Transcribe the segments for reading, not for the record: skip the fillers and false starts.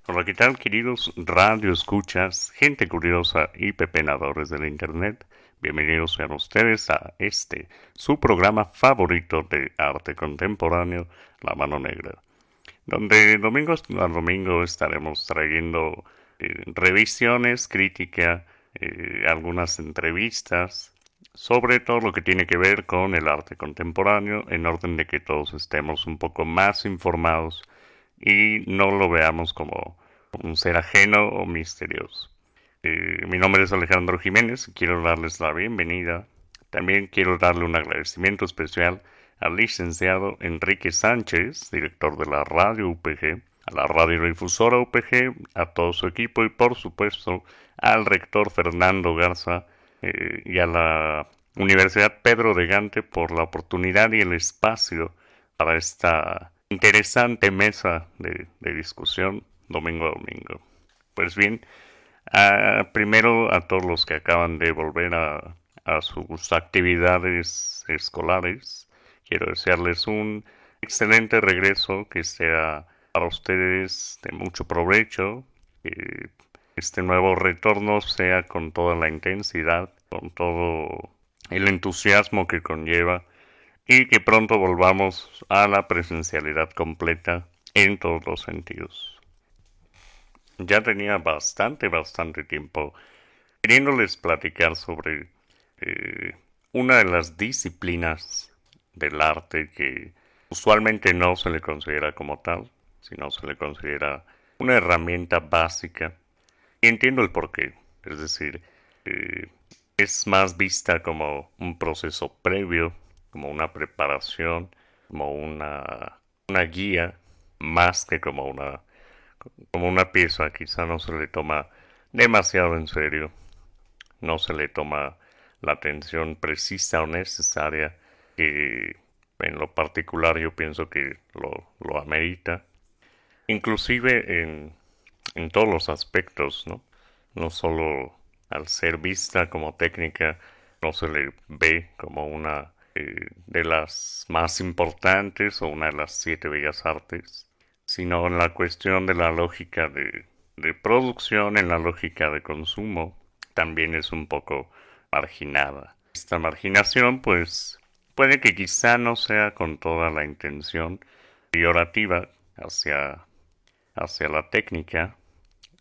Hola, ¿qué tal, queridos radio escuchas, gente curiosa y pepenadores del internet? Bienvenidos sean ustedes a su programa favorito de arte contemporáneo, La Mano Negra, donde domingo a domingo estaremos trayendo revisiones, crítica, algunas entrevistas sobre todo lo que tiene que ver con el arte contemporáneo, en orden de que todos estemos un poco más informados y no lo veamos como un ser ajeno o misterioso. Mi nombre es Alejandro Jiménez, quiero darles la bienvenida. También quiero darle un agradecimiento especial al licenciado Enrique Sánchez, director de la radio UPG, a la radiodifusora UPG, a todo su equipo y por supuesto al rector Fernando Garza y a la Universidad Pedro de Gante por la oportunidad y el espacio para esta interesante mesa de discusión domingo a domingo. Pues bien, primero a todos los que acaban de volver a sus actividades escolares, quiero desearles un excelente regreso, que sea para ustedes de mucho provecho, que este nuevo retorno sea con toda la intensidad, con todo el entusiasmo que conlleva y que pronto volvamos a la presencialidad completa en todos los sentidos. Ya tenía bastante tiempo queriéndoles platicar sobre eh, una de las disciplinas del arte que usualmente no se le considera como tal, sino se le considera una herramienta básica. Y entiendo el porqué. Es decir, eh, es más vista como un proceso previo, como una preparación, como una guía, más que como una pieza. Quizá no se le toma demasiado en serio, no se le toma la atención precisa o necesaria que en lo particular yo pienso que lo amerita. Inclusive en todos los aspectos, ¿no? No solo al ser vista como técnica, no se le ve como una de las más importantes o una de las siete bellas artes, sino en la cuestión de la lógica de producción, en la lógica de consumo, también es un poco marginada. Esta marginación, pues, puede que quizá no sea con toda la intención peyorativa hacia la técnica.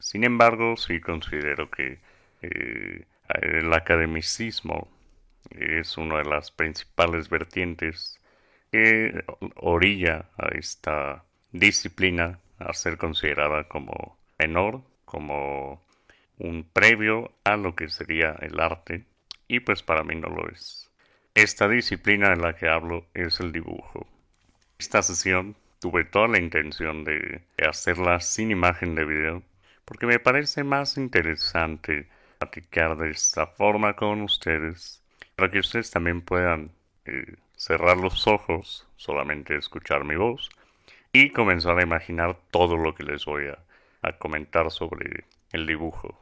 Sin embargo, sí considero que el academicismo es una de las principales vertientes que orilla a esta disciplina a ser considerada como menor, como un previo a lo que sería el arte, y pues para mí no lo es. Esta disciplina de la que hablo es el dibujo. Esta sesión tuve toda la intención de hacerla sin imagen de video, porque me parece más interesante platicar de esta forma con ustedes, para que ustedes también puedan cerrar los ojos, solamente escuchar mi voz, y comenzar a imaginar todo lo que les voy a comentar sobre el dibujo.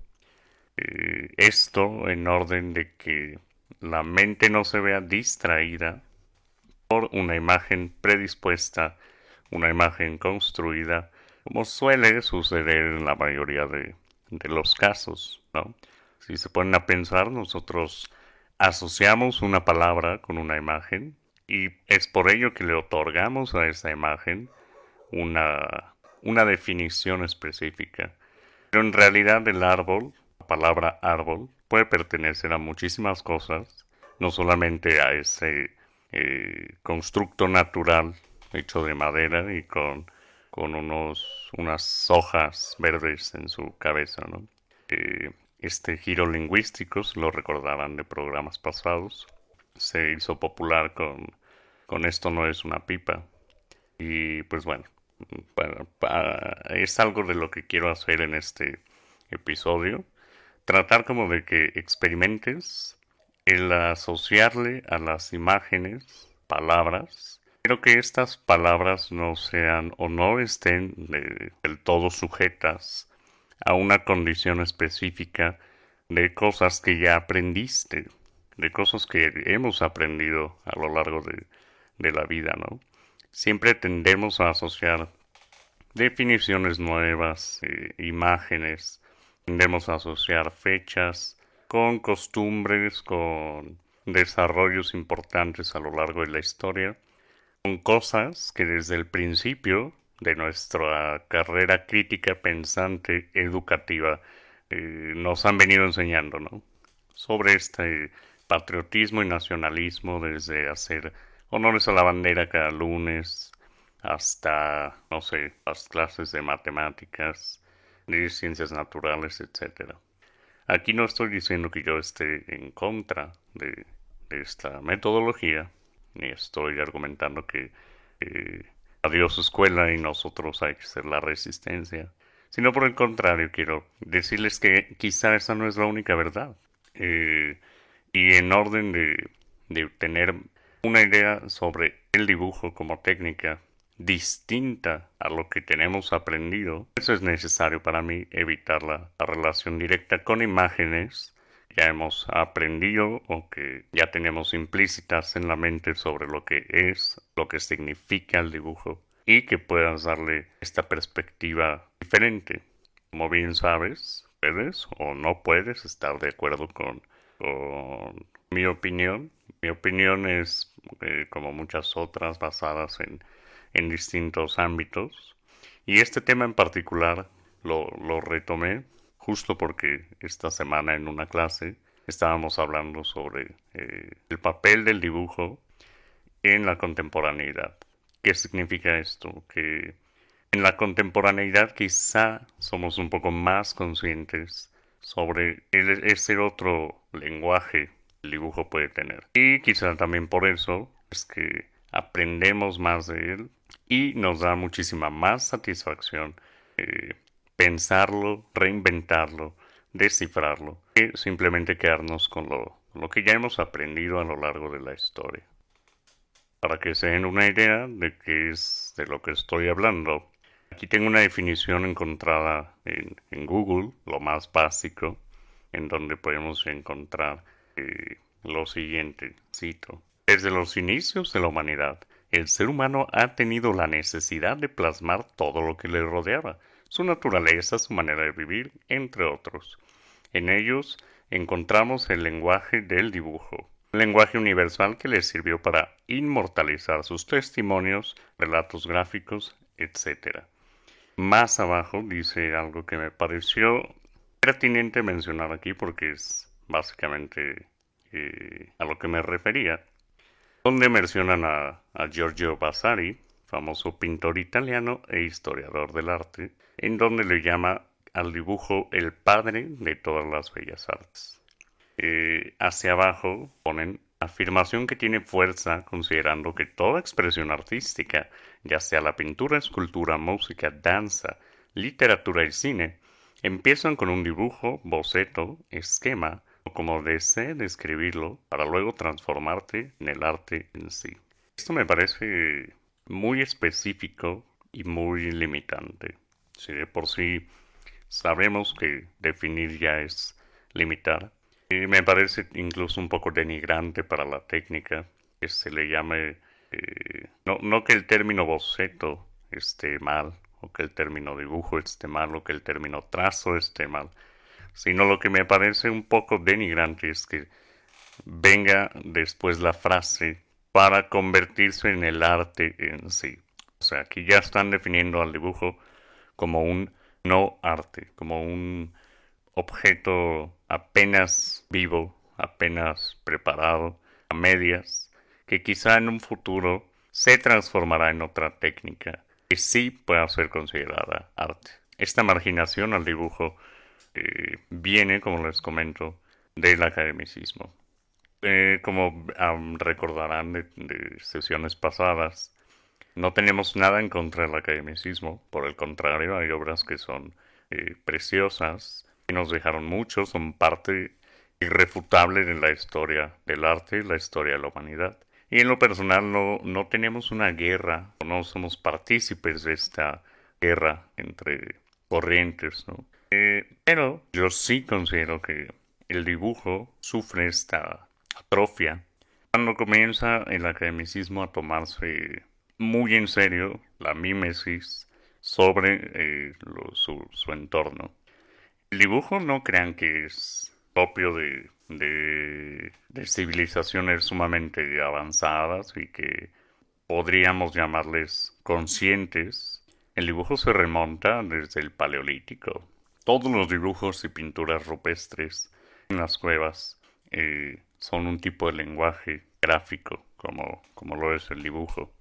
Esto en orden de que la mente no se vea distraída por una imagen predispuesta, una imagen construida, como suele suceder en la mayoría de los casos, ¿no? Si se ponen a pensar, nosotros asociamos una palabra con una imagen y es por ello que le otorgamos a esa imagen una definición específica. Pero en realidad el árbol, la palabra árbol, puede pertenecer a muchísimas cosas, no solamente a ese constructo natural hecho de madera y con unas hojas verdes en su cabeza, ¿no? Este giro lingüístico, si lo recordarán de programas pasados, se hizo popular con esto no es una pipa. Y pues bueno, es algo de lo que quiero hacer en este episodio. Tratar como de que experimentes el asociarle a las imágenes palabras, pero que estas palabras no sean o no estén del todo sujetas a una condición específica de cosas que ya aprendiste, de cosas que hemos aprendido a lo largo de la vida, ¿no? Siempre tendemos a asociar definiciones nuevas, imágenes. Tendemos a asociar fechas con costumbres, con desarrollos importantes a lo largo de la historia, con cosas que desde el principio de nuestra carrera crítica, pensante, educativa, nos han venido enseñando, ¿no? Sobre este patriotismo y nacionalismo, desde hacer honores a la bandera cada lunes hasta, no sé, las clases de matemáticas, de ciencias naturales, etcétera. Aquí no estoy diciendo que yo esté en contra de esta metodología, ni estoy argumentando que adiós escuela y nosotros hay que ser la resistencia, sino por el contrario, quiero decirles que quizá esa no es la única verdad. Eh, y en orden de tener una idea sobre el dibujo como técnica distinta a lo que tenemos aprendido, eso es necesario para mí evitar la relación directa con imágenes que ya hemos aprendido o que ya tenemos implícitas en la mente sobre lo que es, lo que significa el dibujo y que puedas darle esta perspectiva diferente. Como bien sabes, puedes o no puedes estar de acuerdo con mi opinión. Mi opinión es, como muchas otras, basadas en distintos ámbitos. Y este tema en particular lo retomé justo porque esta semana en una clase estábamos hablando sobre el papel del dibujo en la contemporaneidad. ¿Qué significa esto? Que en la contemporaneidad quizá somos un poco más conscientes sobre ese otro lenguaje que el dibujo puede tener. Y quizá también por eso es que aprendemos más de él y nos da muchísima más satisfacción pensarlo, reinventarlo, descifrarlo, que simplemente quedarnos con lo que ya hemos aprendido a lo largo de la historia. Para que se den una idea de qué es de lo que estoy hablando, aquí tengo una definición encontrada en Google, lo más básico, en donde podemos encontrar lo siguiente, cito. Desde los inicios de la humanidad, el ser humano ha tenido la necesidad de plasmar todo lo que le rodeaba, su naturaleza, su manera de vivir, entre otros. En ellos encontramos el lenguaje del dibujo, un lenguaje universal que les sirvió para inmortalizar sus testimonios, relatos gráficos, etc. Más abajo dice algo que me pareció pertinente mencionar aquí porque es básicamente a lo que me refería, donde mencionan a Giorgio Vasari, famoso pintor italiano e historiador del arte, en donde le llama al dibujo el padre de todas las bellas artes. Hacia abajo ponen afirmación que tiene fuerza considerando que toda expresión artística, ya sea la pintura, escultura, música, danza, literatura y cine, empiezan con un dibujo, boceto, esquema o como desee describirlo para luego transformarte en el arte en sí. Esto me parece muy específico y muy limitante. Si de por sí sabemos que definir ya es limitar, y me parece incluso un poco denigrante para la técnica que se le llame, no que el término boceto esté mal, o que el término dibujo esté mal, o que el término trazo esté mal, sino lo que me parece un poco denigrante es que venga después la frase para convertirse en el arte en sí. O sea, aquí ya están definiendo al dibujo como un no arte, como un objeto apenas vivo, apenas preparado, a medias, que quizá en un futuro se transformará en otra técnica que sí pueda ser considerada arte. Esta marginación al dibujo viene, como les comento, del academicismo. Como recordarán de sesiones pasadas, no tenemos nada en contra del academicismo, por el contrario, hay obras que son preciosas, que nos dejaron mucho, son parte irrefutable de la historia del arte y la historia de la humanidad. Y en lo personal no tenemos una guerra, no somos partícipes de esta guerra entre corrientes, ¿no? Pero yo sí considero que el dibujo sufre esta atrofia cuando comienza el academicismo a tomarse muy en serio la mímesis sobre su entorno. El dibujo no crean que es propio de civilizaciones sumamente avanzadas y que podríamos llamarles conscientes. El dibujo se remonta desde el Paleolítico. Todos los dibujos y pinturas rupestres en las cuevas son un tipo de lenguaje gráfico, como lo es el dibujo.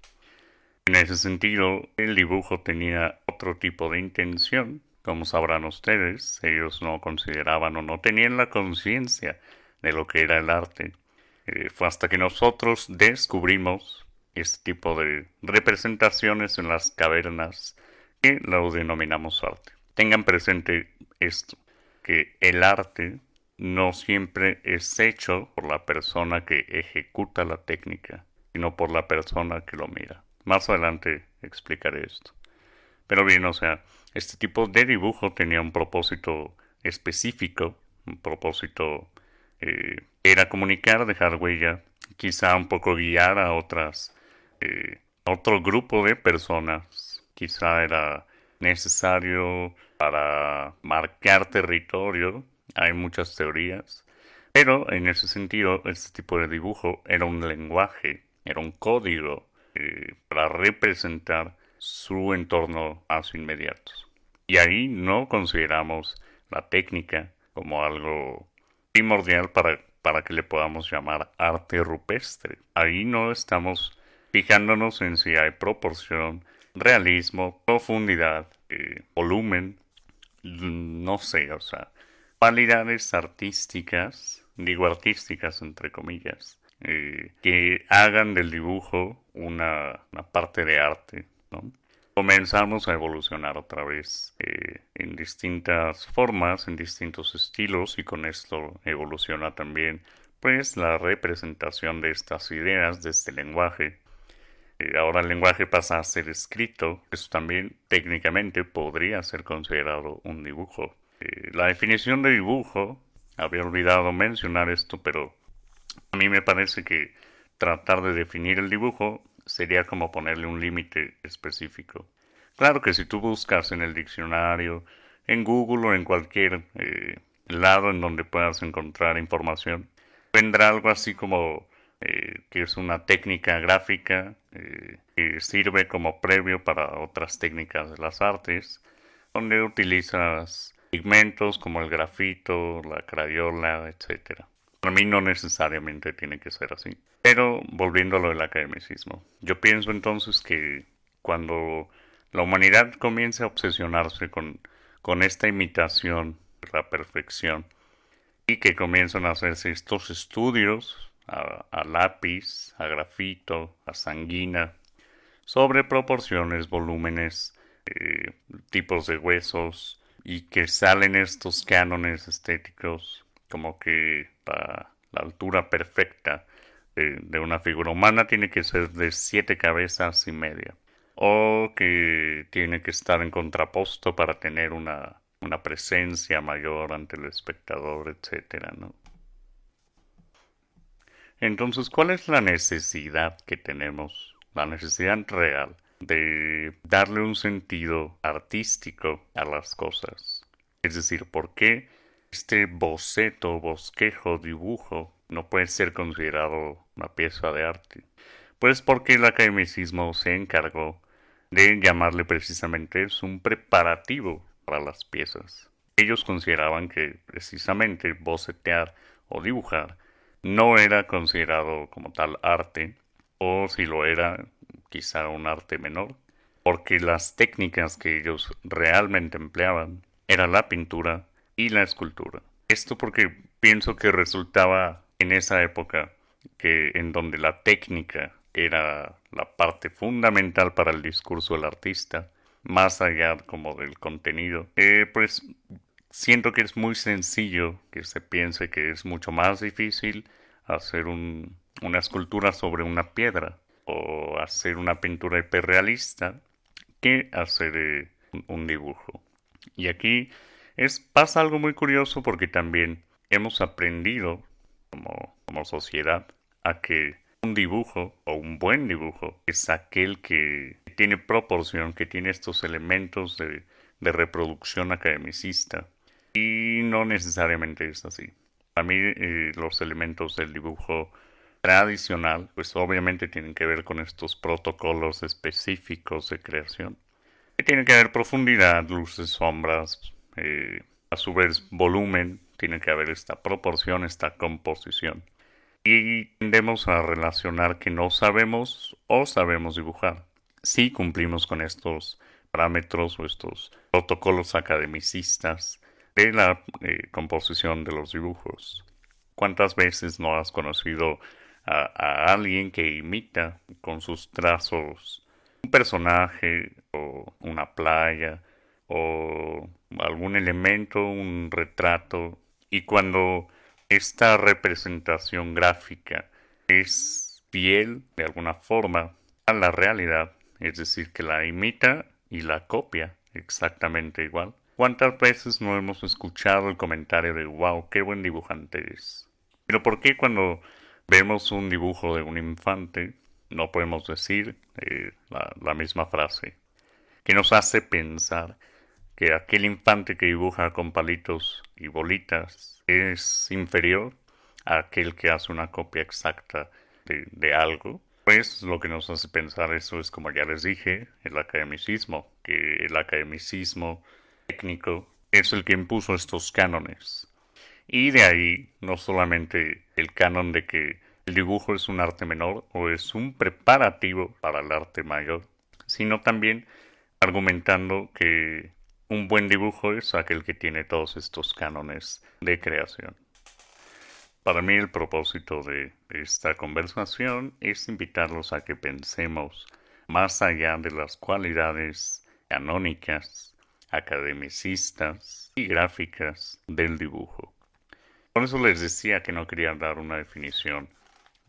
En ese sentido, el dibujo tenía otro tipo de intención. Como sabrán ustedes, ellos no consideraban o no tenían la conciencia de lo que era el arte. Fue hasta que nosotros descubrimos este tipo de representaciones en las cavernas que lo denominamos arte. Tengan presente esto, que el arte no siempre es hecho por la persona que ejecuta la técnica, sino por la persona que lo mira. Más adelante explicaré esto. Pero bien, o sea, este tipo de dibujo tenía un propósito específico, un propósito era comunicar, dejar huella, quizá un poco guiar a otro grupo de personas. Quizá era necesario para marcar territorio. Hay muchas teorías. Pero en ese sentido, este tipo de dibujo era un lenguaje, era un código para representar su entorno a su inmediato. Y ahí no consideramos la técnica como algo primordial para que le podamos llamar arte rupestre. Ahí no estamos fijándonos en si hay proporción, realismo, profundidad, volumen, no sé, o sea, cualidades artísticas, digo artísticas entre comillas, que hagan del dibujo una parte de arte, ¿no? Comenzamos a evolucionar otra vez en distintas formas, en distintos estilos, y con esto evoluciona también pues la representación de estas ideas, de este lenguaje. Ahora el lenguaje pasa a ser escrito, eso también técnicamente podría ser considerado un dibujo. La definición de dibujo, había olvidado mencionar esto, pero a mí me parece que tratar de definir el dibujo sería como ponerle un límite específico. Claro que si tú buscas en el diccionario, en Google o en cualquier lado en donde puedas encontrar información, vendrá algo así como que es una técnica gráfica que sirve como previo para otras técnicas de las artes, donde utilizas pigmentos como el grafito, la crayola, etcétera. Para mí no necesariamente tiene que ser así. Pero volviendo a lo del academicismo, yo pienso entonces que cuando la humanidad comienza a obsesionarse con esta imitación de la perfección y que comienzan a hacerse estos estudios a lápiz, a grafito, a sanguina, sobre proporciones, volúmenes, tipos de huesos, y que salen estos cánones estéticos como que la altura perfecta de una figura humana tiene que ser de 7 cabezas y media, o que tiene que estar en contraposto para tener una presencia mayor ante el espectador, etcétera, ¿no? Entonces, ¿cuál es la necesidad que tenemos? La necesidad real de darle un sentido artístico a las cosas. Es decir, ¿por qué este boceto, bosquejo, dibujo no puede ser considerado una pieza de arte? Pues porque el academicismo se encargó de llamarle precisamente es un preparativo para las piezas. Ellos consideraban que precisamente bocetear o dibujar no era considerado como tal arte, o si lo era, quizá un arte menor, porque las técnicas que ellos realmente empleaban era la pintura y la escultura. Esto porque pienso que resultaba en esa época que en donde la técnica era la parte fundamental para el discurso del artista, más allá como del contenido, pues siento que es muy sencillo que se piense que es mucho más difícil hacer una escultura sobre una piedra o hacer una pintura hiperrealista que hacer un dibujo. Y aquí pasa algo muy curioso porque también hemos aprendido como sociedad a que un dibujo o un buen dibujo es aquel que tiene proporción, que tiene estos elementos de reproducción academicista. Y no necesariamente es así. A mí los elementos del dibujo tradicional, pues obviamente tienen que ver con estos protocolos específicos de creación. Que tienen que haber profundidad, luces, sombras, a su vez volumen, tiene que haber esta proporción, esta composición. Y tendemos a relacionar que no sabemos o sabemos dibujar. Si cumplimos con estos parámetros o estos protocolos academicistas de la composición de los dibujos. ¿Cuántas veces no has conocido a alguien que imita con sus trazos un personaje o una playa o algún elemento, un retrato? Y cuando esta representación gráfica es fiel de alguna forma a la realidad, es decir, que la imita y la copia exactamente igual. ¿Cuántas veces no hemos escuchado el comentario de wow, qué buen dibujante es? Pero ¿por qué cuando vemos un dibujo de un infante no podemos decir la misma frase? Que nos hace pensar que aquel infante que dibuja con palitos y bolitas es inferior a aquel que hace una copia exacta de algo. Pues lo que nos hace pensar eso es, como ya les dije, el academicismo, que el academicismo técnico es el que impuso estos cánones. Y de ahí no solamente el canon de que el dibujo es un arte menor o es un preparativo para el arte mayor, sino también argumentando que un buen dibujo es aquel que tiene todos estos cánones de creación. Para mí el propósito de esta conversación es invitarlos a que pensemos más allá de las cualidades canónicas, academicistas y gráficas del dibujo. Por eso les decía que no quería dar una definición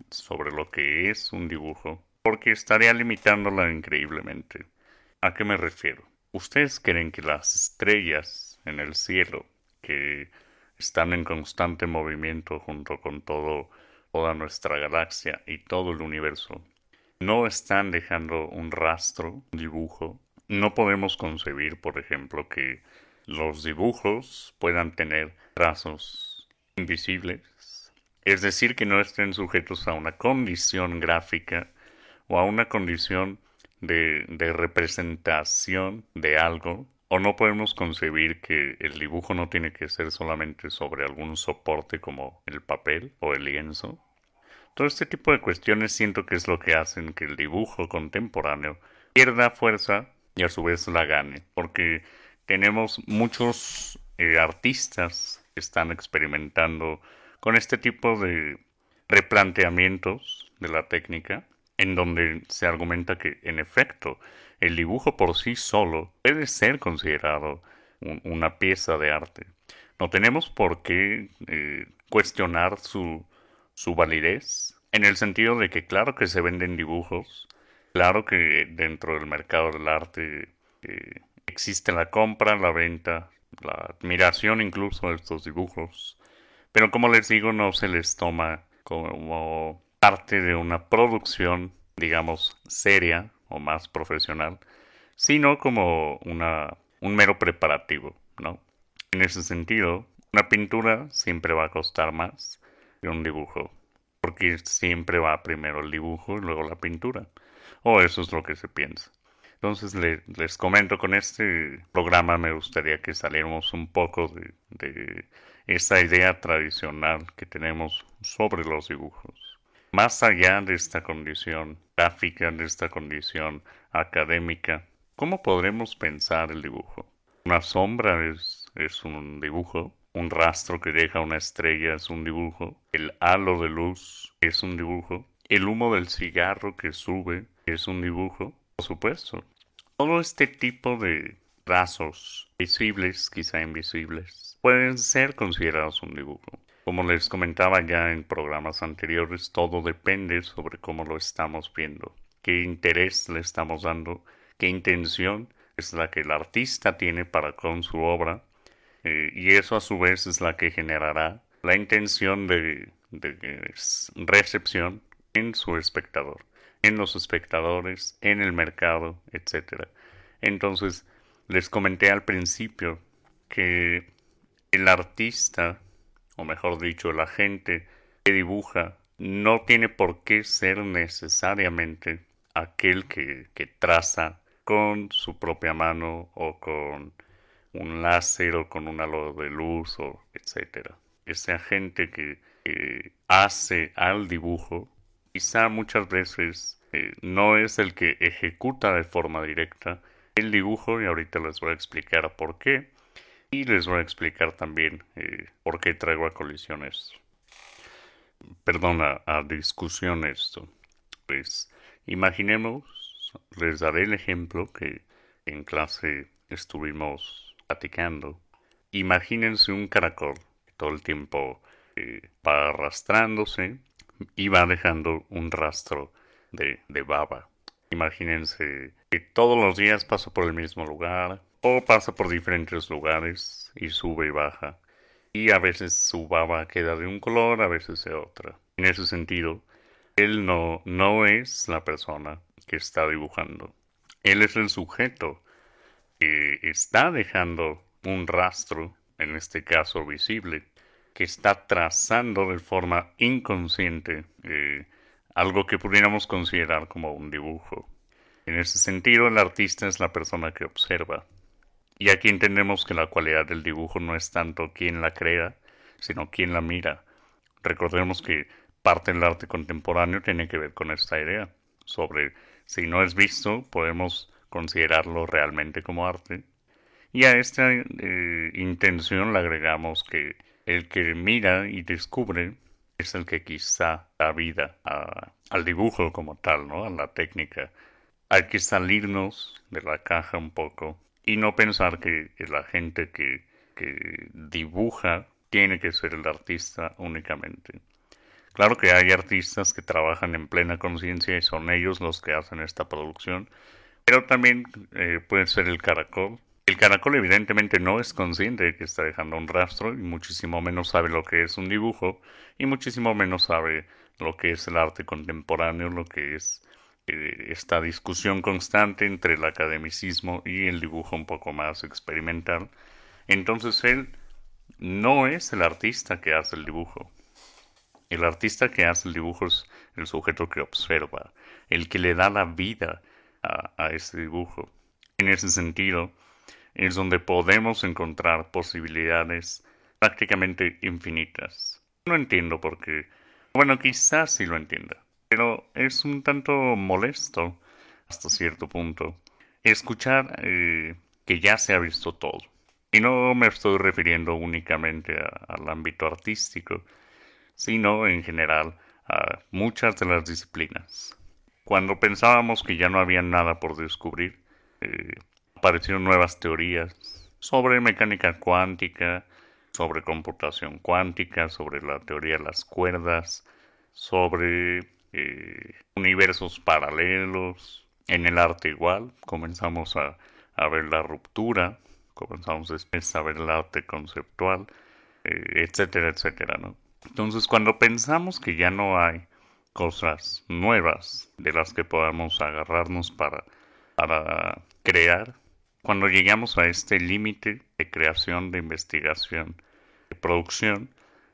sobre lo que es un dibujo, porque estaría limitándola increíblemente. ¿A qué me refiero? ¿Ustedes creen que las estrellas en el cielo, que están en constante movimiento junto con toda nuestra galaxia y todo el universo, no están dejando un rastro, un dibujo? No podemos concebir, por ejemplo, que los dibujos puedan tener trazos invisibles, es decir, que no estén sujetos a una condición gráfica o a una condición de representación de algo, o no podemos concebir que el dibujo no tiene que ser solamente sobre algún soporte como el papel o el lienzo. Todo este tipo de cuestiones siento que es lo que hacen que el dibujo contemporáneo pierda fuerza y a su vez la gane, porque tenemos muchos artistas que están experimentando con este tipo de replanteamientos de la técnica, en donde se argumenta que, en efecto, el dibujo por sí solo puede ser considerado una pieza de arte. No tenemos por qué cuestionar su validez, en el sentido de que claro que se venden dibujos, claro que dentro del mercado del arte existe la compra, la venta, la admiración incluso de estos dibujos, pero como les digo, no se les toma como parte de una producción, digamos, seria o más profesional, sino como un mero preparativo, ¿no? En ese sentido, una pintura siempre va a costar más que un dibujo, porque siempre va primero el dibujo y luego la pintura, o eso es lo que se piensa. Entonces les comento, con este programa me gustaría que saliéramos un poco de esa idea tradicional que tenemos sobre los dibujos. Más allá de esta condición gráfica, de esta condición académica, ¿cómo podremos pensar el dibujo? Una sombra es un dibujo, un rastro que deja una estrella es un dibujo, el halo de luz es un dibujo, el humo del cigarro que sube es un dibujo, por supuesto. Todo este tipo de trazos, visibles, quizá invisibles, pueden ser considerados un dibujo. Como les comentaba ya en programas anteriores, todo depende sobre cómo lo estamos viendo, qué interés le estamos dando, qué intención es la que el artista tiene para con su obra, y eso a su vez es la que generará la intención de recepción en su espectador. en los espectadores, en el mercado, etcétera. Entonces, les comenté al principio que el artista, o mejor dicho, la gente que dibuja, no tiene por qué ser necesariamente aquel que traza con su propia mano o con un láser o con un halo de luz o etcétera. Ese agente que hace al dibujo, quizá muchas veces no es el que ejecuta de forma directa el dibujo, y ahorita les voy a explicar por qué, y les voy a explicar también por qué traigo a colisiones, perdón, a discusión esto. Pues imaginemos, les daré el ejemplo que en clase estuvimos platicando. Imagínense un caracol que todo el tiempo va arrastrándose y va dejando un rastro de baba. Imagínense que todos los días pasa por el mismo lugar o pasa por diferentes lugares y sube y baja. Y a veces su baba queda de un color, a veces de otra. En ese sentido, él no es la persona que está dibujando. Él es el sujeto que está dejando un rastro, en este caso visible, que está trazando de forma inconsciente algo que pudiéramos considerar como un dibujo. En ese sentido, el artista es la persona que observa. Y aquí entendemos que la cualidad del dibujo no es tanto quién la crea, sino quién la mira. Recordemos que parte del arte contemporáneo tiene que ver con esta idea, sobre si no es visto, podemos considerarlo realmente como arte. Y a esta intención le agregamos que el que mira y descubre es el que quizá da vida al dibujo como tal, ¿no? A la técnica. Hay que salirnos de la caja un poco y no pensar que la gente que dibuja tiene que ser el artista únicamente. Claro que hay artistas que trabajan en plena conciencia y son ellos los que hacen esta producción, pero también puede ser el caracol. El caracol evidentemente no es consciente de que está dejando un rastro y muchísimo menos sabe lo que es un dibujo y muchísimo menos sabe lo que es el arte contemporáneo, lo que es esta discusión constante entre el academicismo y el dibujo un poco más experimental. Entonces él no es el artista que hace el dibujo. El artista que hace el dibujo es el sujeto que observa, el que le da la vida a ese dibujo. En ese sentido, es donde podemos encontrar posibilidades prácticamente infinitas. No entiendo por qué. Bueno, quizás sí lo entienda, pero es un tanto molesto hasta cierto punto escuchar que ya se ha visto todo. Y no me estoy refiriendo únicamente al ámbito artístico, sino en general a muchas de las disciplinas. Cuando pensábamos que ya no había nada por descubrir, aparecieron nuevas teorías sobre mecánica cuántica, sobre computación cuántica, sobre la teoría de las cuerdas, sobre universos paralelos. En el arte igual, comenzamos a ver la ruptura, comenzamos después a ver el arte conceptual, etcétera, etcétera, ¿no? Entonces, cuando pensamos que ya no hay cosas nuevas de las que podamos agarrarnos para crear, cuando llegamos a este límite de creación, de investigación, de producción,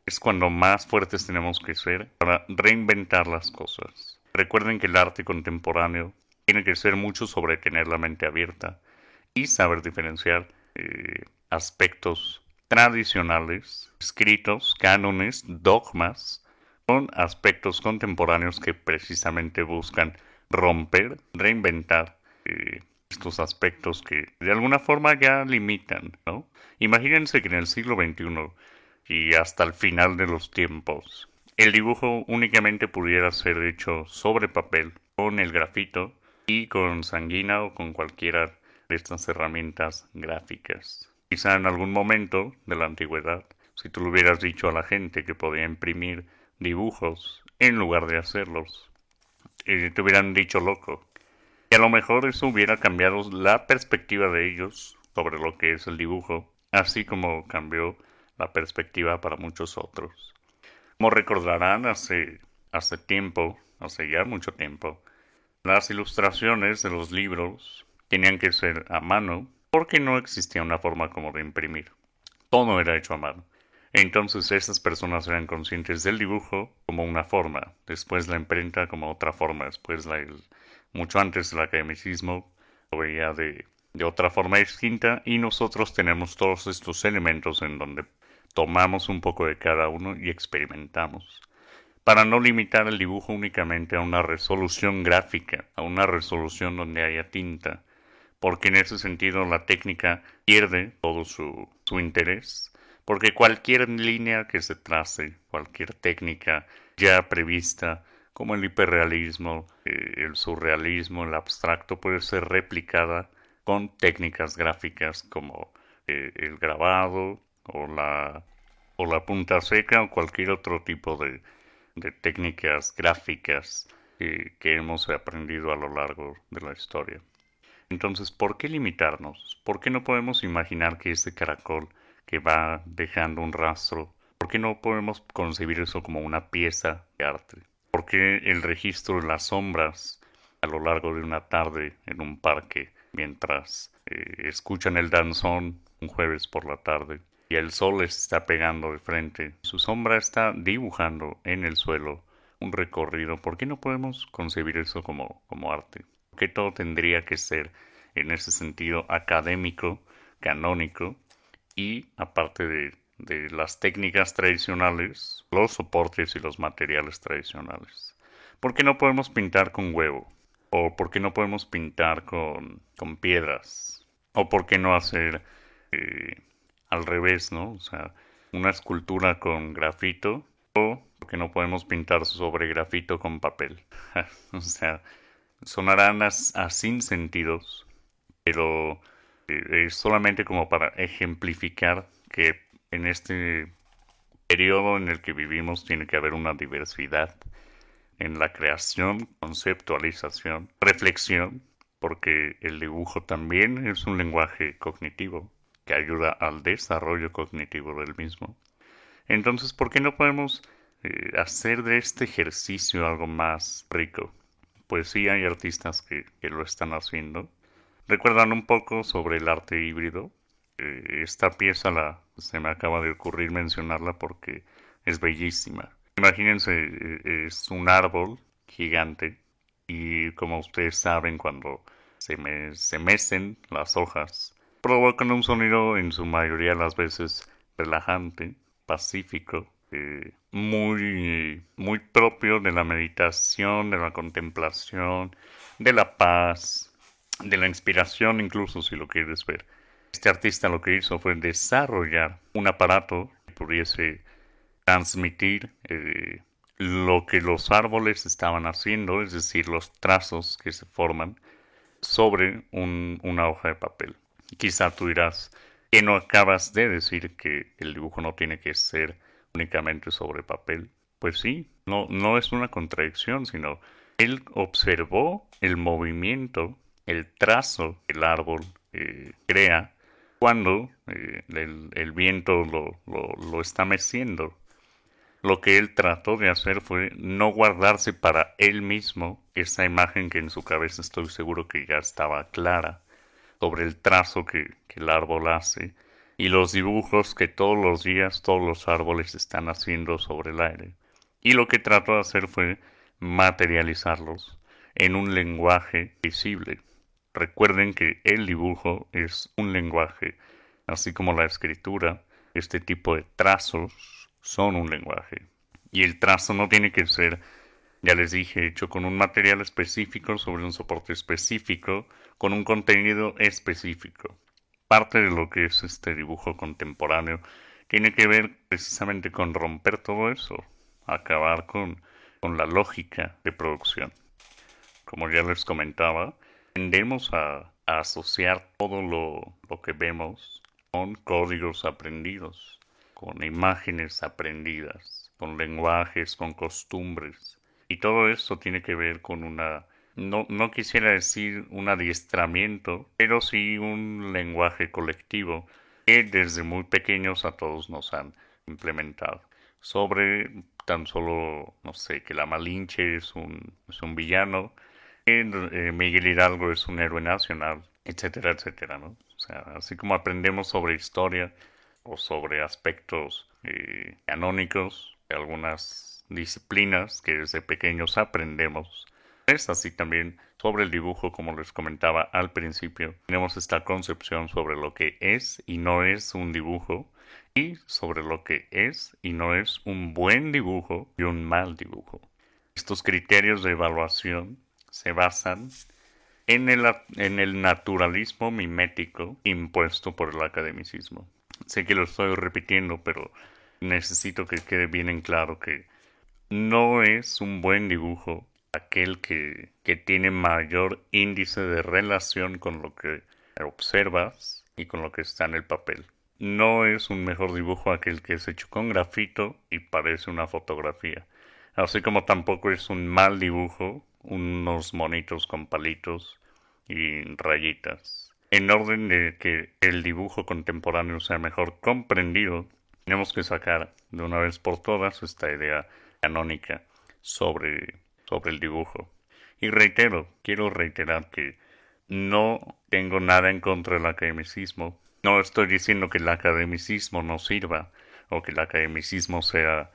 es cuando más fuertes tenemos que ser para reinventar las cosas. Recuerden que el arte contemporáneo tiene que ser mucho sobre tener la mente abierta y saber diferenciar aspectos tradicionales, escritos, cánones, dogmas, con aspectos contemporáneos que precisamente buscan romper, reinventar estos aspectos que de alguna forma ya limitan, ¿no? Imagínense que en el siglo XXI y hasta el final de los tiempos, el dibujo únicamente pudiera ser hecho sobre papel, con el grafito y con sanguina o con cualquiera de estas herramientas gráficas. Quizá en algún momento de la antigüedad, si tú le hubieras dicho a la gente que podía imprimir dibujos en lugar de hacerlos, te hubieran dicho loco. Y a lo mejor eso hubiera cambiado la perspectiva de ellos sobre lo que es el dibujo, así como cambió la perspectiva para muchos otros. Como recordarán, hace tiempo, hace ya mucho tiempo, Las ilustraciones de los libros tenían que ser a mano porque no existía una forma como de imprimir. Todo era hecho a mano. Entonces esas personas eran conscientes del dibujo como una forma, después la imprenta como otra forma, después mucho antes el academicismo lo veía de otra forma distinta y nosotros tenemos todos estos elementos en donde tomamos un poco de cada uno y experimentamos para no limitar el dibujo únicamente a una resolución gráfica, a una resolución donde haya tinta, porque en ese sentido la técnica pierde todo su interés, porque cualquier línea que se trace, cualquier técnica ya prevista, como el hiperrealismo, el surrealismo, el abstracto, puede ser replicada con técnicas gráficas como el grabado o la punta seca o cualquier otro tipo de técnicas gráficas que hemos aprendido a lo largo de la historia. Entonces, ¿por qué limitarnos? ¿Por qué no podemos imaginar que ese caracol que va dejando un rastro, por qué no podemos concebir eso como una pieza de arte? ¿Por qué el registro de las sombras a lo largo de una tarde en un parque mientras escuchan el danzón un jueves por la tarde y el sol les está pegando de frente? Su sombra está dibujando en el suelo un recorrido. ¿Por qué no podemos concebir eso como arte? ¿Por qué todo tendría que ser en ese sentido académico, canónico y aparte de las técnicas tradicionales, los soportes y los materiales tradicionales? ¿Por qué no podemos pintar con huevo? ¿O por qué no podemos pintar con piedras? ¿O por qué no hacer eh, al revés, ¿no? O sea, una escultura con grafito o por qué no podemos pintar sobre grafito con papel. O sea, sonarán a sin sentidos, pero es solamente como para ejemplificar que en este periodo en el que vivimos tiene que haber una diversidad en la creación, conceptualización, reflexión, porque el dibujo también es un lenguaje cognitivo que ayuda al desarrollo cognitivo del mismo. Entonces, ¿por qué no podemos hacer de este ejercicio algo más rico? Pues sí, hay artistas que lo están haciendo. ¿Recuerdan un poco sobre el arte híbrido? Esta pieza se me acaba de ocurrir mencionarla porque es bellísima. Imagínense, es un árbol gigante y como ustedes saben, cuando se mecen las hojas, provocan un sonido en su mayoría de las veces relajante, pacífico, muy propio de la meditación, de la contemplación, de la paz, de la inspiración incluso si lo quieres ver. Este artista lo que hizo fue desarrollar un aparato que pudiese transmitir lo que los árboles estaban haciendo, es decir, los trazos que se forman sobre una hoja de papel. Quizá tú dirás que no acabas de decir que el dibujo no tiene que ser únicamente sobre papel. Pues sí, no es una contradicción, sino él observó el movimiento, el trazo que el árbol crea cuando el viento lo está meciendo. Lo que él trató de hacer fue no guardarse para él mismo esa imagen que en su cabeza estoy seguro que ya estaba clara sobre el trazo que el árbol hace y los dibujos que todos los días todos los árboles están haciendo sobre el aire. Y lo que trató de hacer fue materializarlos en un lenguaje visible. Recuerden que el dibujo es un lenguaje, así como la escritura, este tipo de trazos son un lenguaje. Y el trazo no tiene que ser, ya les dije, hecho con un material específico, sobre un soporte específico, con un contenido específico. Parte de lo que es este dibujo contemporáneo tiene que ver precisamente con romper todo eso, acabar con la lógica de producción. Como ya les comentaba, tendemos a asociar todo lo que vemos con códigos aprendidos, con imágenes aprendidas, con lenguajes, con costumbres. Y todo esto tiene que ver con no quisiera decir un adiestramiento, pero sí un lenguaje colectivo que desde muy pequeños a todos nos han implementado. Sobre tan solo, no sé, que la Malinche es un villano, Miguel Hidalgo es un héroe nacional, etcétera, etcétera, ¿no? O sea, así como aprendemos sobre historia o sobre aspectos canónicos de algunas disciplinas que desde pequeños aprendemos, es así también sobre el dibujo, como les comentaba al principio. Tenemos esta concepción sobre lo que es y no es un dibujo, y sobre lo que es y no es un buen dibujo y un mal dibujo. Estos criterios de evaluación se basan en el naturalismo mimético impuesto por el academicismo. Sé que lo estoy repitiendo, pero necesito que quede bien en claro que no es un buen dibujo aquel que tiene mayor índice de relación con lo que observas y con lo que está en el papel. No es un mejor dibujo aquel que es hecho con grafito y parece una fotografía. Así como tampoco es un mal dibujo unos monitos con palitos y rayitas. En orden de que el dibujo contemporáneo sea mejor comprendido, tenemos que sacar de una vez por todas esta idea canónica sobre el dibujo. Y quiero reiterar que no tengo nada en contra del academicismo. No estoy diciendo que el academicismo no sirva o que el academicismo sea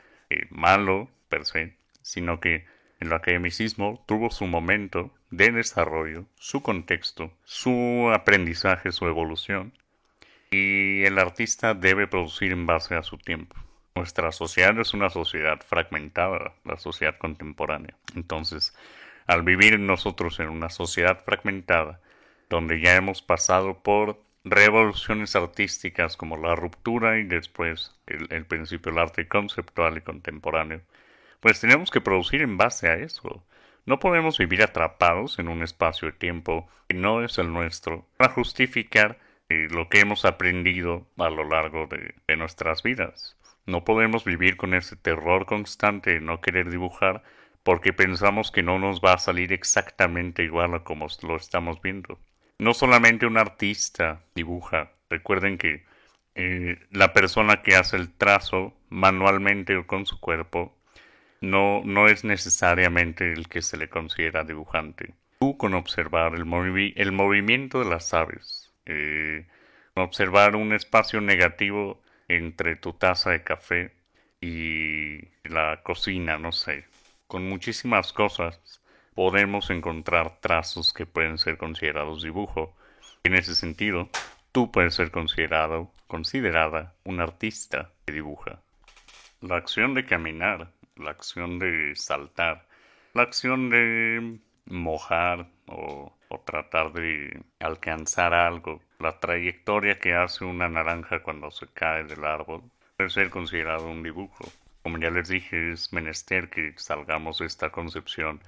malo per se, sino que el academicismo tuvo su momento de desarrollo, su contexto, su aprendizaje, su evolución, y el artista debe producir en base a su tiempo. Nuestra sociedad es una sociedad fragmentada, la sociedad contemporánea. Entonces, al vivir nosotros en una sociedad fragmentada, donde ya hemos pasado por revoluciones artísticas como la ruptura y después el principio del arte conceptual y contemporáneo, pues tenemos que producir en base a eso. No podemos vivir atrapados en un espacio de tiempo que no es el nuestro para justificar lo que hemos aprendido a lo largo de nuestras vidas. No podemos vivir con ese terror constante de no querer dibujar porque pensamos que no nos va a salir exactamente igual a como lo estamos viendo. No solamente un artista dibuja. Recuerden que la persona que hace el trazo manualmente o con su cuerpo no es necesariamente el que se le considera dibujante. Tú con observar el movimiento de las aves, con observar un espacio negativo entre tu taza de café y la cocina, no sé, con muchísimas cosas podemos encontrar trazos que pueden ser considerados dibujo. En ese sentido, tú puedes ser considerada un artista que dibuja. La acción de caminar, la acción de saltar, la acción de mojar o tratar de alcanzar algo, la trayectoria que hace una naranja cuando se cae del árbol, puede ser considerado un dibujo. Como ya les dije, es menester que salgamos de esta concepción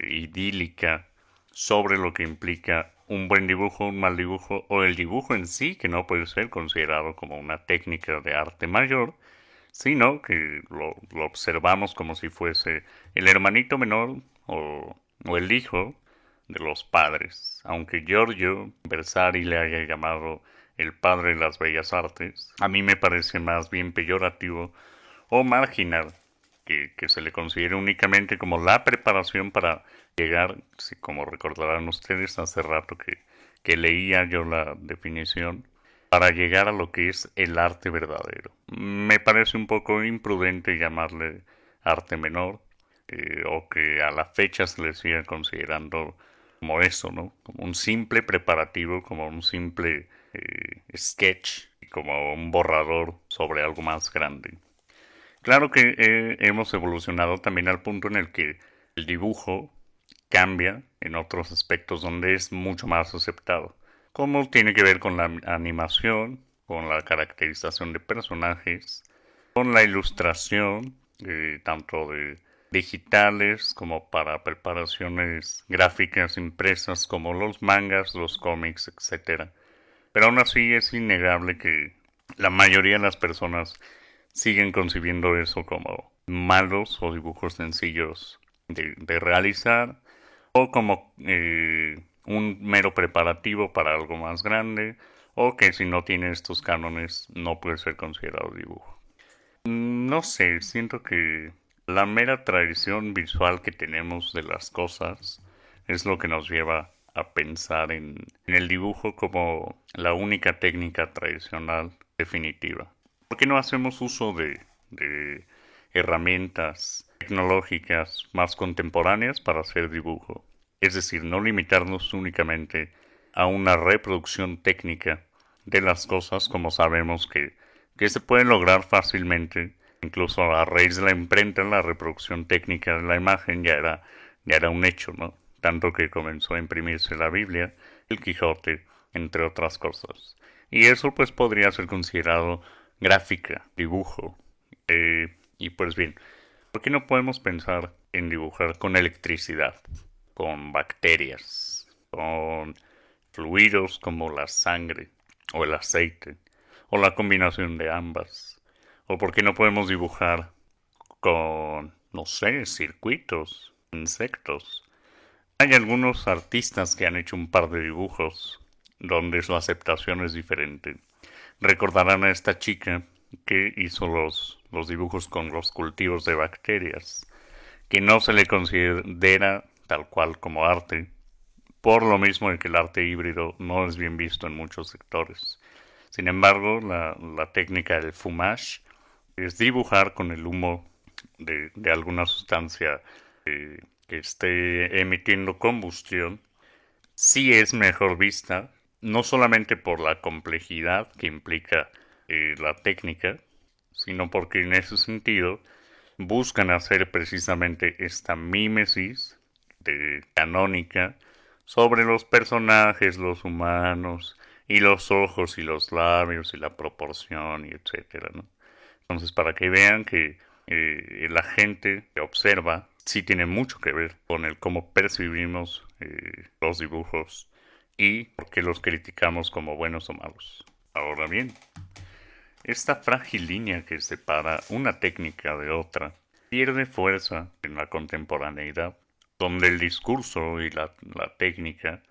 idílica sobre lo que implica un buen dibujo, un mal dibujo o el dibujo en sí, que no puede ser considerado como una técnica de arte mayor, sino que lo observamos como si fuese el hermanito menor o el hijo de los padres. Aunque Giorgio Bersari le haya llamado el padre de las bellas artes, a mí me parece más bien peyorativo o marginal que se le considere únicamente como la preparación para llegar, si como recordarán ustedes hace rato que leía yo la definición, para llegar a lo que es el arte verdadero. Me parece un poco imprudente llamarle arte menor, o que a la fecha se le siga considerando como eso, ¿no? Como un simple preparativo, como un simple sketch, como un borrador sobre algo más grande. Claro que hemos evolucionado también al punto en el que el dibujo cambia en otros aspectos donde es mucho más aceptado, como tiene que ver con la animación, con la caracterización de personajes, con la ilustración, tanto de digitales como para preparaciones gráficas impresas como los mangas, los cómics, etc. Pero aún así es innegable que la mayoría de las personas siguen concibiendo eso como malos o dibujos sencillos de realizar o como un mero preparativo para algo más grande o que si no tiene estos cánones no puede ser considerado dibujo. No sé, siento que la mera tradición visual que tenemos de las cosas es lo que nos lleva a pensar en el dibujo como la única técnica tradicional definitiva. ¿Por qué no hacemos uso de herramientas tecnológicas más contemporáneas para hacer dibujo? Es decir, no limitarnos únicamente a una reproducción técnica de las cosas como sabemos que se puede lograr fácilmente. Incluso a raíz de la imprenta, la reproducción técnica de la imagen ya era un hecho, ¿no? Tanto que comenzó a imprimirse la Biblia, el Quijote, entre otras cosas. Y eso pues podría ser considerado gráfica, dibujo. Y pues bien, ¿por qué no podemos pensar en dibujar con electricidad, con bacterias, con fluidos como la sangre o el aceite, o la combinación de ambas? ¿O por qué no podemos dibujar con, no sé, circuitos, insectos? Hay algunos artistas que han hecho un par de dibujos donde su aceptación es diferente. Recordarán a esta chica que hizo los dibujos con los cultivos de bacterias, que no se le considera tal cual como arte, por lo mismo de que el arte híbrido no es bien visto en muchos sectores. Sin embargo, la técnica del fumage es dibujar con el humo de alguna sustancia que esté emitiendo combustión, sí es mejor vista, no solamente por la complejidad que implica la técnica, sino porque en ese sentido buscan hacer precisamente esta mímesis canónica sobre los personajes, los humanos, y los ojos y los labios y la proporción y etcétera, ¿no? Entonces, para que vean que la gente que observa sí tiene mucho que ver con el cómo percibimos los dibujos y por qué los criticamos como buenos o malos. Ahora bien, esta frágil línea que separa una técnica de otra pierde fuerza en la contemporaneidad, donde el discurso y la técnica,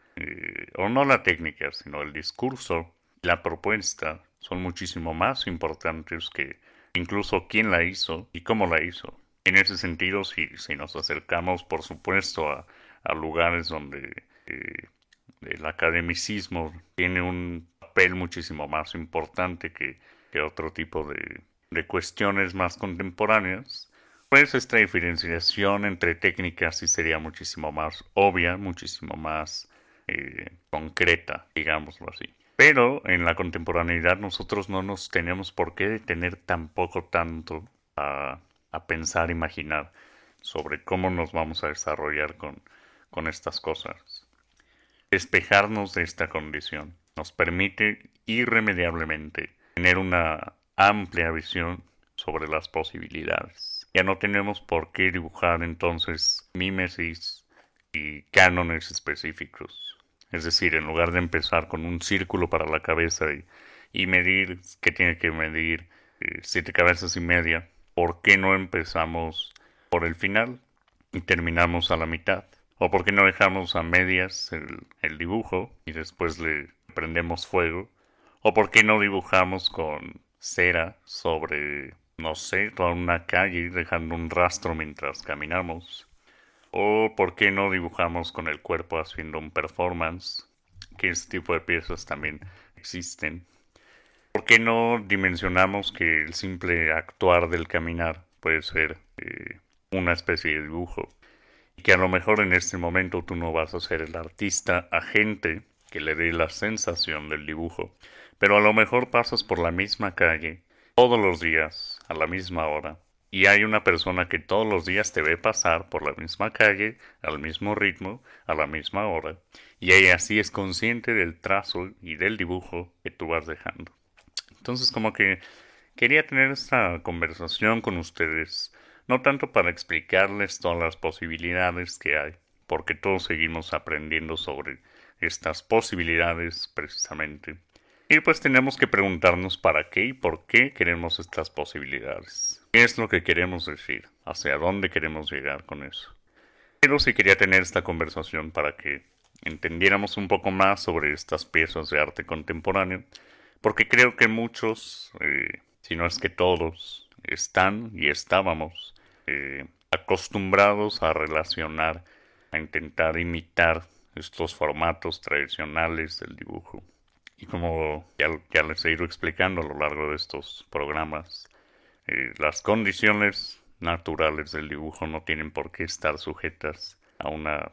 o no la técnica, sino el discurso y la propuesta son muchísimo más importantes que incluso quién la hizo y cómo la hizo. En ese sentido, si nos acercamos, por supuesto, a lugares donde el academicismo tiene un papel muchísimo más importante que otro tipo de cuestiones más contemporáneas, pues esta diferenciación entre técnicas sí sería muchísimo más obvia, muchísimo más concreta, digámoslo así. Pero en la contemporaneidad nosotros no nos tenemos por qué detener tampoco tanto a pensar, imaginar sobre cómo nos vamos a desarrollar con estas cosas. Despejarnos de esta condición nos permite irremediablemente tener una amplia visión sobre las posibilidades. Ya no tenemos por qué dibujar entonces mímesis y cánones específicos. Es decir, en lugar de empezar con un círculo para la cabeza y medir qué tiene que medir 7 cabezas y media, ¿por qué no empezamos por el final y terminamos a la mitad? ¿O por qué no dejamos a medias el dibujo y después le prendemos fuego? ¿O por qué no dibujamos con cera sobre, no sé, toda una calle dejando un rastro mientras caminamos? ¿O por qué no dibujamos con el cuerpo haciendo un performance? Que este tipo de piezas también existen. ¿Por qué no dimensionamos que el simple actuar del caminar puede ser una especie de dibujo? Y que a lo mejor en este momento tú no vas a ser el artista agente que le dé la sensación del dibujo, pero a lo mejor pasas por la misma calle todos los días a la misma hora y hay una persona que todos los días te ve pasar por la misma calle al mismo ritmo a la misma hora y ella así es consciente del trazo y del dibujo que tú vas dejando. Entonces como que quería tener esta conversación con ustedes, no tanto para explicarles todas las posibilidades que hay, porque todos seguimos aprendiendo sobre estas posibilidades precisamente. Y pues tenemos que preguntarnos para qué y por qué queremos estas posibilidades. ¿Qué es lo que queremos decir? ¿Hacia dónde queremos llegar con eso? Pero sí quería tener esta conversación para que entendiéramos un poco más sobre estas piezas de arte contemporáneo, porque creo que muchos, si no es que todos, están y estábamos acostumbrados a relacionar a intentar imitar estos formatos tradicionales del dibujo. Y como ya les he ido explicando a lo largo de estos programas, las condiciones naturales del dibujo no tienen por qué estar sujetas a una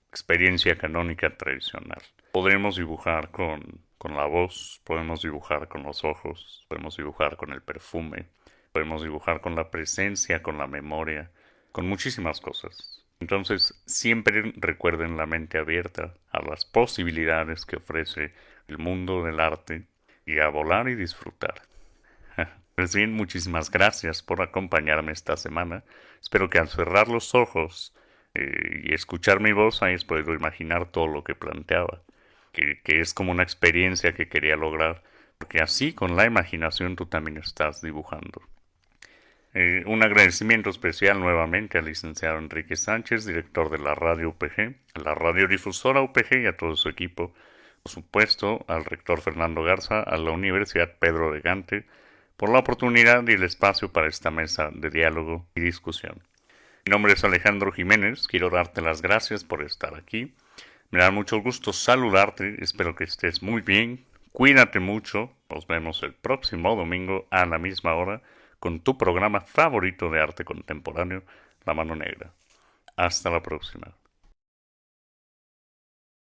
experiencia canónica tradicional. Podremos dibujar con la voz, podemos dibujar con los ojos, podemos dibujar con el perfume, podemos dibujar con la presencia, con la memoria, con muchísimas cosas. Entonces, siempre recuerden la mente abierta a las posibilidades que ofrece el mundo del arte y a volar y disfrutar. Pues bien, muchísimas gracias por acompañarme esta semana. Espero que al cerrar los ojos y escuchar mi voz hayas podido imaginar todo lo que planteaba, que es como una experiencia que quería lograr, porque así con la imaginación tú también estás dibujando. Un agradecimiento especial nuevamente al licenciado Enrique Sánchez, director de la radio UPG, a la radiodifusora UPG y a todo su equipo. Por supuesto, al rector Fernando Garza, a la Universidad Pedro de Gante, por la oportunidad y el espacio para esta mesa de diálogo y discusión. Mi nombre es Alejandro Jiménez, quiero darte las gracias por estar aquí. Me da mucho gusto saludarte, espero que estés muy bien, cuídate mucho, nos vemos el próximo domingo a la misma hora con tu programa favorito de arte contemporáneo, La Mano Negra. Hasta la próxima.